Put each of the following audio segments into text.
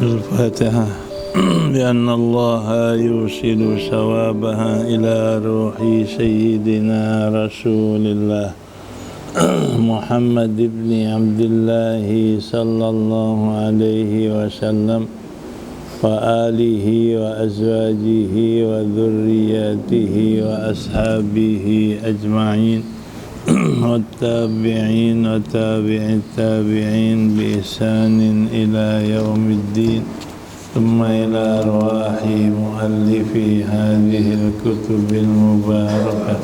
الفاتحة. بأن الله يوصل ثوابها إلى روح سيدنا رسول الله محمد بن عبد الله صلى الله عليه وسلم وآله وأزواجه وذرياته وأصحابه أجمعين والتابعين وتابع التابعين بإحسان إلى يوم الدين، ثم إلى أرواح مؤلفي هذه الكتب المباركة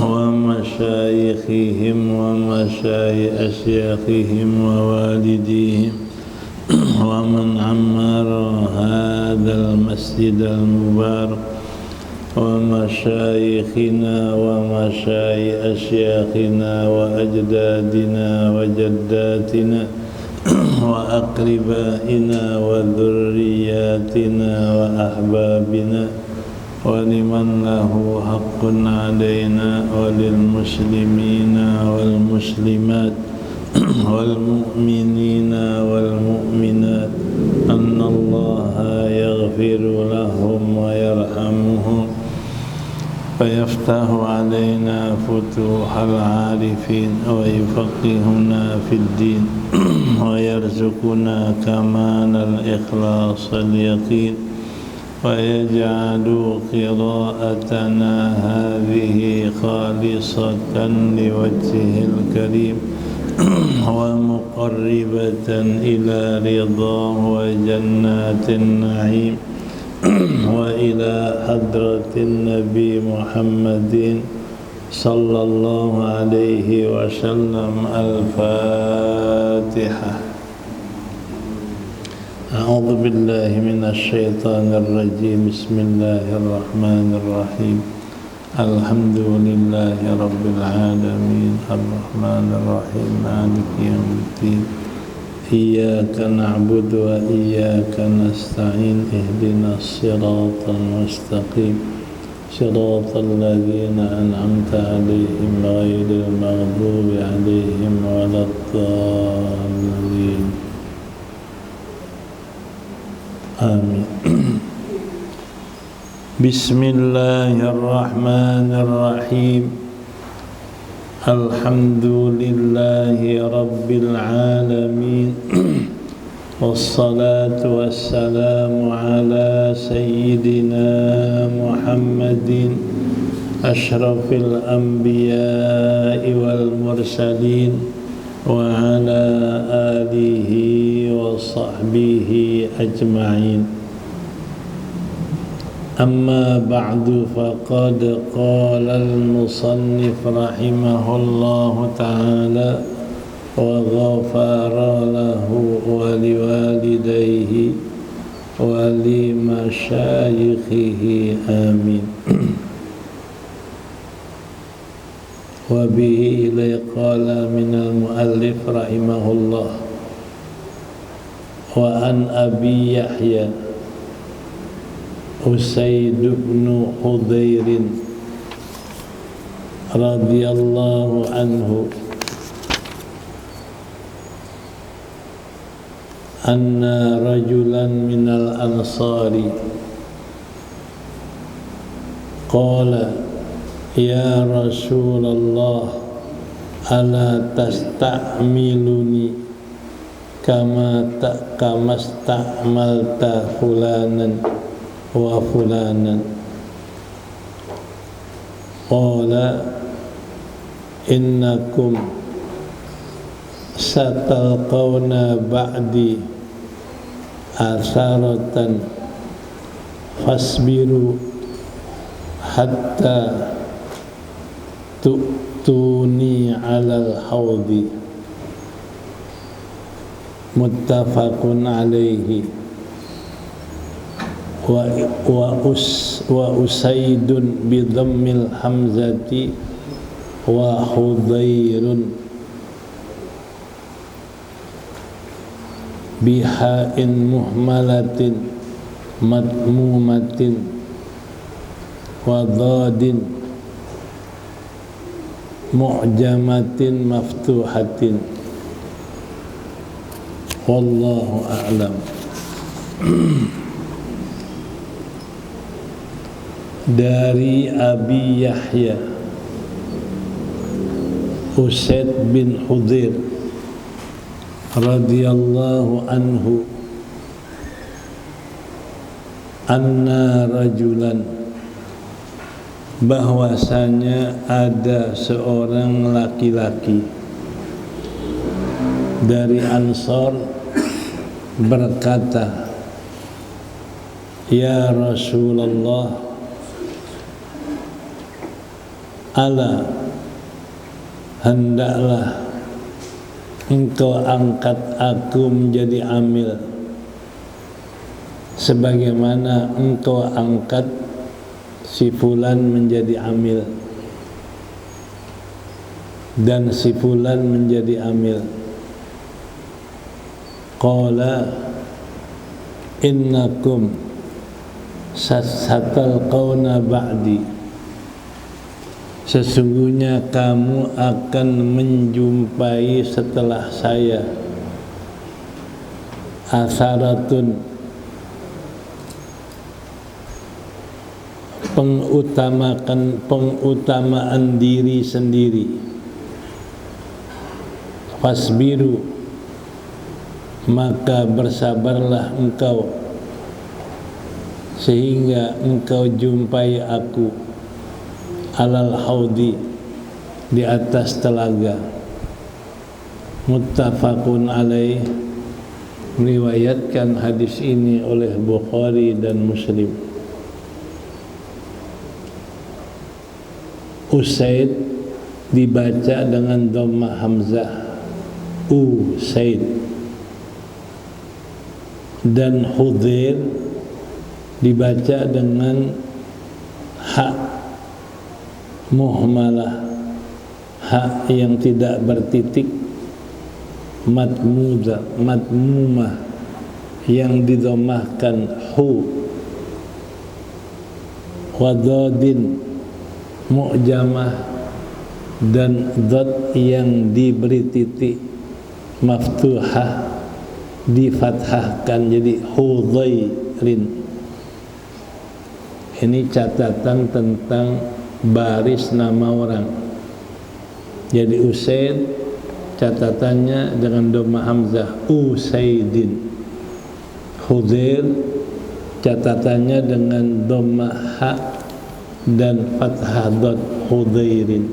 ومشايخهم ومشايخ أشياخهم ووالديهم ومن عمر هذا المسجد المبارك ومشايخنا ومشايخ أشياخنا وأجدادنا وجداتنا وأقربائنا وذرياتنا وأحبابنا ولمن له حق علينا وللمسلمين والمسلمات والمؤمنين والمؤمنات أن الله يغفر لهم ويرحمهم ويفتح علينا فتوح العارفين ويفقهنا في الدين ويرزقنا كمال الإخلاص اليقين ويجعل قراءتنا هذه خالصة لوجهه الكريم ومقربة إلى رضاه وجنات النعيم وإلى حضرة النبي محمد صلى الله عليه وسلم. الفاتحة. أعوذ بالله من الشيطان الرجيم. بسم الله الرحمن الرحيم. الحمد لله رب العالمين الرحمن الرحيم مالك يوم الدين إياك نعبد وإياك نستعين اهدنا الصراط المستقيم صراط الذين أنعمت عليهم غير المغضوب عليهم ولا الضالين. آمين. بسم الله الرحمن الرحيم. الحمد لله رب العالمين والصلاة والسلام على سيدنا محمد أشرف الأنبياء والمرسلين وعلى آله وصحبه أجمعين. أما بعد فقد قال المصنف رحمه الله تعالى وغفر له ولوالديه ولمشايخه آمين. وبه إليه قال من المؤلف رحمه الله وعن أبي يحيى أسيد بن حضير رضي الله عنه أن رجلا من الأنصار قال يا رسول الله ألا تستعملني كما استعملت فلانا وفلانا. قال إنكم ستلقون بعدي أثرة فاصبروا حتى تؤتوني على الحوض. متفق عليه. وأسيد بضم الحمزة وحضير بحاء مهملة مضمومة وضاد معجمة مفتوحة wallahu a'lam. Dari Abi Yahya Usaid bin Hudhair radhiyallahu anhu anna rajulan, bahwasanya ada seorang laki-laki dari Ansor berkata, ya Rasulullah, ala hendaklah engkau angkat aku menjadi amil sebagaimana engkau angkat si fulan menjadi amil dan si fulan menjadi amil. Qala innakum satalqawna ba'di, sesungguhnya kamu akan menjumpai setelah saya asaratun, pengutamaan diri sendiri. Fasbiru, maka bersabarlah engkau sehingga engkau jumpai aku alal haudi, di atas telaga. Muttafaqun alaih, meriwayatkan hadis ini oleh Bukhari dan Muslim. Usaid dibaca dengan dhammah hamzah, Usaid, dan Hudhair dibaca dengan hak muhmalah, hak yang tidak bertitik, matmumah yang didomahkan hu, wadadin mu'jamah, dan dot yang diberi titik, maftuhah difathahkan jadi Hudhairin. Ini catatan tentang baris nama orang. Jadi Usaid catatannya dengan dhammah hamzah, Usaidin. Hudhair catatannya dengan dhammah ha dan fathah dot, Hudhairin.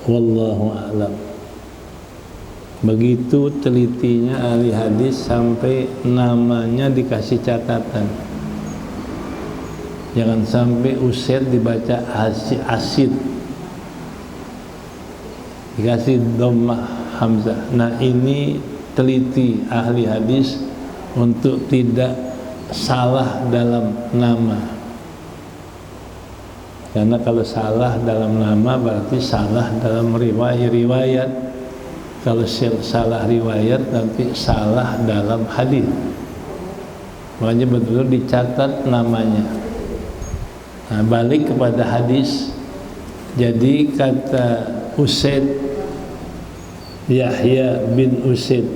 Wallahu a'lam. Begitu telitinya ahli hadis sampai namanya dikasih catatan. Jangan sampai Usaid dibaca asid, dikasih dhammah hamzah. Nah, ini teliti ahli hadis untuk tidak salah dalam nama. Karena kalau salah dalam nama berarti salah dalam riwayat. Kalau salah riwayat nanti salah dalam hadis. Makanya betul-betul dicatat namanya. Nah, balik kepada hadis. Jadi kata Usaid, Yahya bin Usaid,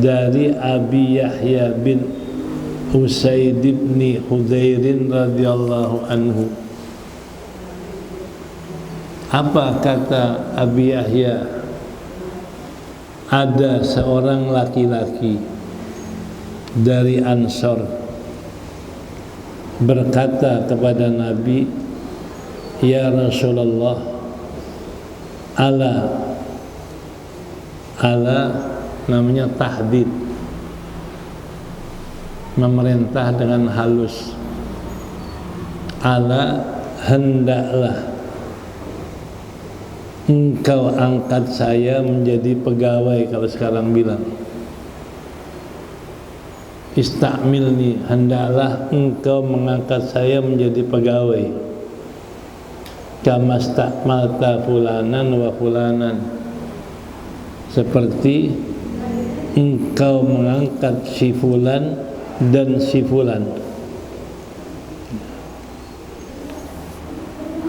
dari Abi Yahya bin Usaid bin Hudhairin radhiyallahu anhu. Apa kata Abi Yahya? Ada seorang laki-laki dari Ansor berkata kepada Nabi, ya Rasulullah, ala namanya tahdid, memerintah dengan halus. Ala hendaklah engkau angkat saya menjadi pegawai. Kalau sekarang bilang istamilni, hendaklah engkau mengangkat saya menjadi pegawai. Kama stakmalta fulanan wa fulanan, seperti engkau mengangkat si fulan dan si fulan.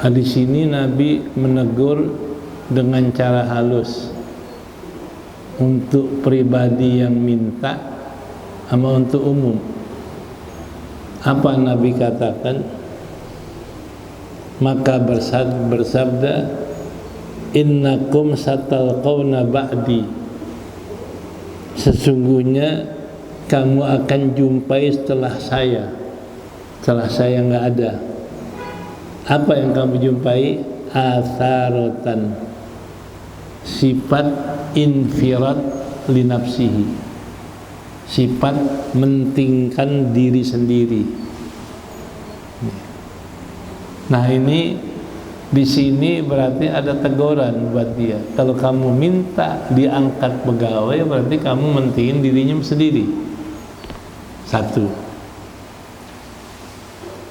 Di sini Nabi menegur dengan cara halus. untuk pribadi yang minta sama untuk umum? Apa Nabi katakan? Maka bersabda, innakum satalqawna ba'di, sesungguhnya kamu akan jumpai setelah saya nggak ada. Apa yang kamu jumpai? Atharotan, sifat infirat linafsihi, sifat mentingkan diri sendiri. Nah ini di sini berarti ada teguran buat dia. Kalau kamu minta diangkat pegawai, berarti kamu mentingin dirinya sendiri. Satu.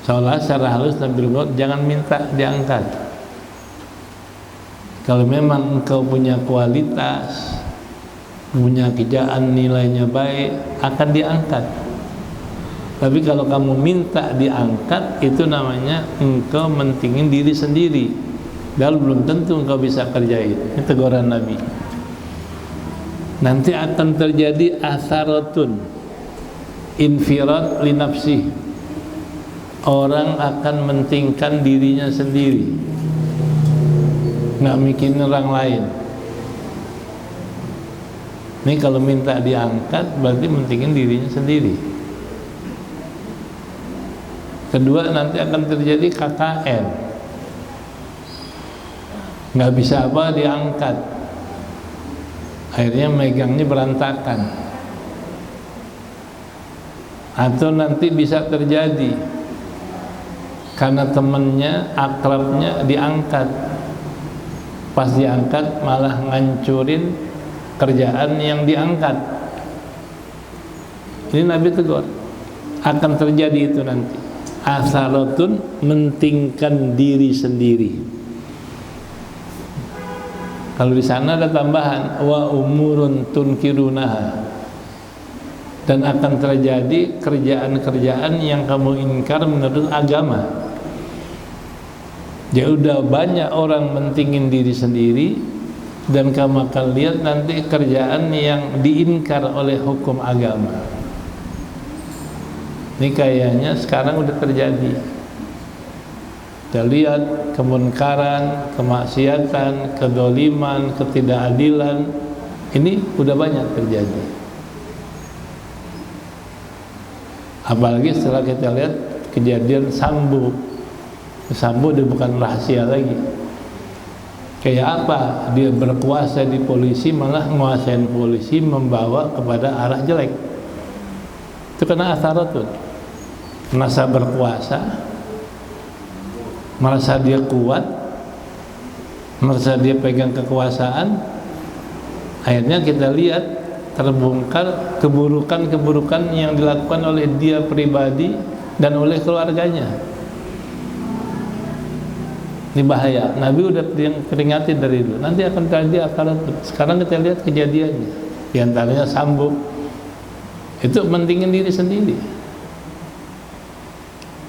Seolah secara halus Nabi bilang, jangan minta diangkat. Kalau memang engkau punya kualitas, punya kerjaan nilainya baik, akan diangkat. Tapi kalau kamu minta diangkat, itu namanya engkau mentingin diri sendiri. Dan belum tentu engkau bisa kerjain. Ini teguran Nabi. Nanti akan terjadi atharatun, infirat linafsih. Orang akan mentingkan dirinya sendiri, nggak mikirin orang lain. Ini kalau minta diangkat berarti mentingin dirinya sendiri. Kedua, nanti akan terjadi KKN, nggak bisa apa diangkat, akhirnya megangnya berantakan. Atau nanti bisa terjadi karena temennya, akrabnya diangkat, pas diangkat malah ngancurin kerjaan yang diangkat. Ini Nabi tegur, akan terjadi itu nanti. Asaratun, mentingkan diri sendiri. Kalau di sana ada tambahan wa umurun tunkirunaha, dan akan terjadi kerjaan-kerjaan yang kamu ingkar menurut agama. Ya udah banyak orang mentingin diri sendiri, dan kamu akan lihat nanti kerjaan yang diingkar oleh hukum agama. Ini kayaknya sekarang udah terjadi. Kita lihat kemunkaran, kemaksiatan, kedoliman, ketidakadilan, ini udah banyak terjadi. Apalagi setelah kita lihat kejadian Sambo. Sambo udah bukan rahasia lagi. Kayak apa? Dia berkuasa di polisi, malah menguasain polisi membawa kepada arah jelek. Itu kena atharatun. Merasa berkuasa, merasa dia kuat, merasa dia pegang kekuasaan. Akhirnya kita lihat terbongkar keburukan-keburukan yang dilakukan oleh dia pribadi dan oleh keluarganya. Ini bahaya. Nabi udah peringati dari dulu. Nanti akan terjadi akhirat. Sekarang kita lihat kejadiannya. Di antaranya Sambo. Itu mentingin diri sendiri.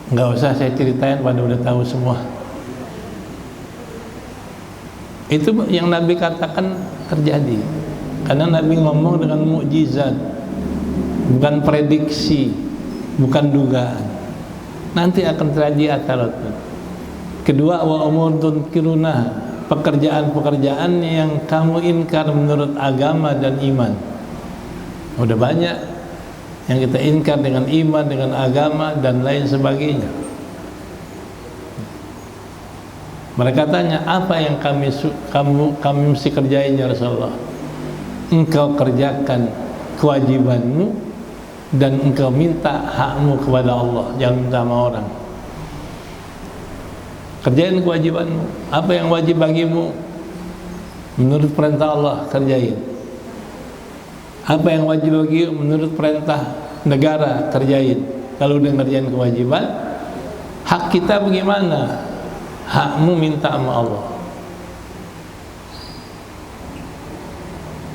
Nggak usah saya ceritain, pada udah tahu semua. Itu yang Nabi katakan terjadi. Karena Nabi ngomong dengan mukjizat, bukan prediksi, bukan dugaan. Nanti akan terjadi akhirat. Kedua, wa umur tunkiruna, pekerjaan-pekerjaan yang kamu ingkar menurut agama dan iman. Udah banyak yang kita ingkar dengan iman, dengan agama dan lain sebagainya. Mereka tanya, apa yang kami mesti kerjain ya Rasulullah? Engkau kerjakan kewajibanmu dan engkau minta hakmu kepada Allah, jangan minta sama orang. Kerjain kewajibanmu. Apa yang wajib bagimu menurut perintah Allah, kerjain. Apa yang wajib bagimu menurut perintah negara, kerjain. Kalau udah ngerjain kewajiban, hak kita bagaimana? Hakmu minta sama Allah.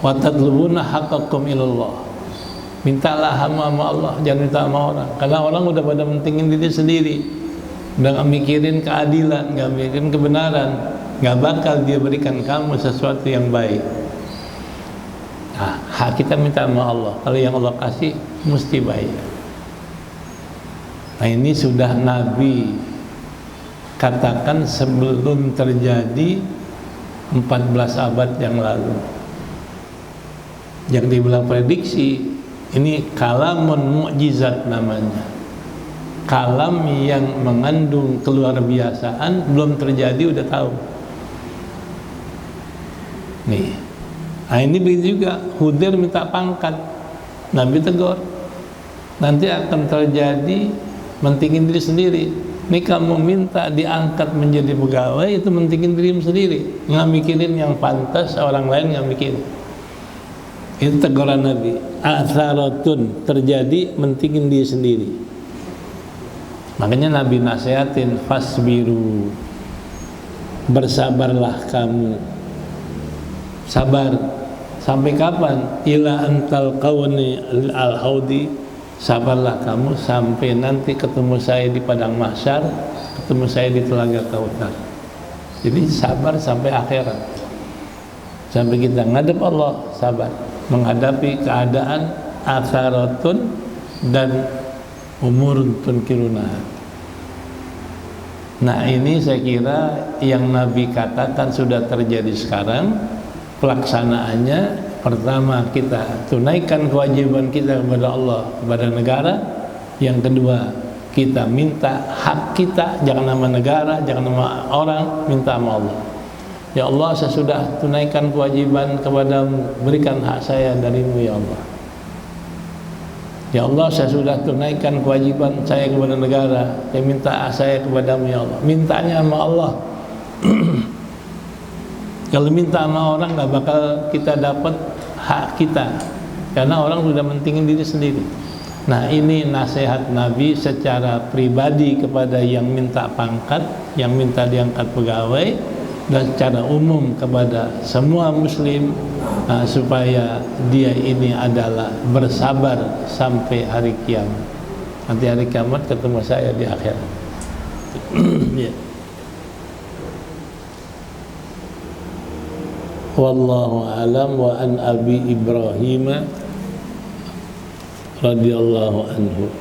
Wa tadlubuna haqqakum ilallah. Mintalah sama Allah, jangan minta sama orang. Karena orang udah pada mentingin diri sendiri, udah gak mikirin keadilan, gak mikirin kebenaran, gak bakal dia berikan kamu sesuatu yang baik. Nah, hak kita minta sama Allah. Kalau yang Allah kasih mesti bayar. Nah, ini sudah Nabi katakan sebelum terjadi 14 abad yang lalu. Yang dibilang prediksi, ini kalamun mukjizat namanya. Kalam yang mengandung keluar biasaan, belum terjadi udah tahu. Nih, nah ini begitu juga. Hudir minta pangkat, Nabi tegur, nanti akan terjadi mentingin diri sendiri. Ini kamu minta diangkat menjadi pegawai, itu mentingin dirimu sendiri, nggak mikirin yang pantas orang lain nggak mikirin. Itu teguran Nabi. Atharatun, terjadi mentingin diri sendiri. Makanya Nabi nasihatin, fasbiru, bersabarlah kamu. Sabar sampai kapan? Ila antal qawni al-haudi, sabarlah kamu sampai nanti ketemu saya di padang mahsyar, ketemu saya di telaga Kautsar. Jadi sabar sampai akhirat, sampai kita ngadep Allah, sabar menghadapi keadaan atharatun dan umurun tunkiruna. Nah, ini saya kira yang Nabi katakan sudah terjadi sekarang. Pelaksanaannya, pertama kita tunaikan kewajiban kita kepada Allah, kepada negara. Yang kedua, kita minta hak kita, jangan nama negara, jangan nama orang, minta sama Allah. Ya Allah, saya sudah tunaikan kewajiban kepadamu, berikan hak saya darimu ya Allah. Ya Allah, saya sudah tunaikan kewajiban saya kepada negara, saya minta hak saya kepadamu ya Allah. Mintanya sama Allah. Kalau minta sama orang gak bakal kita dapat hak kita, karena orang sudah mentingin diri sendiri. Nah, ini nasihat Nabi secara pribadi kepada yang minta pangkat, yang minta diangkat pegawai, dan secara umum kepada semua muslim, supaya dia ini adalah bersabar sampai hari kiamat. Nanti hari kiamat ketemu saya di akhirat. Ya. Wallahu a'lam. Wa an Abi Ibrahim radhiyallahu anhu.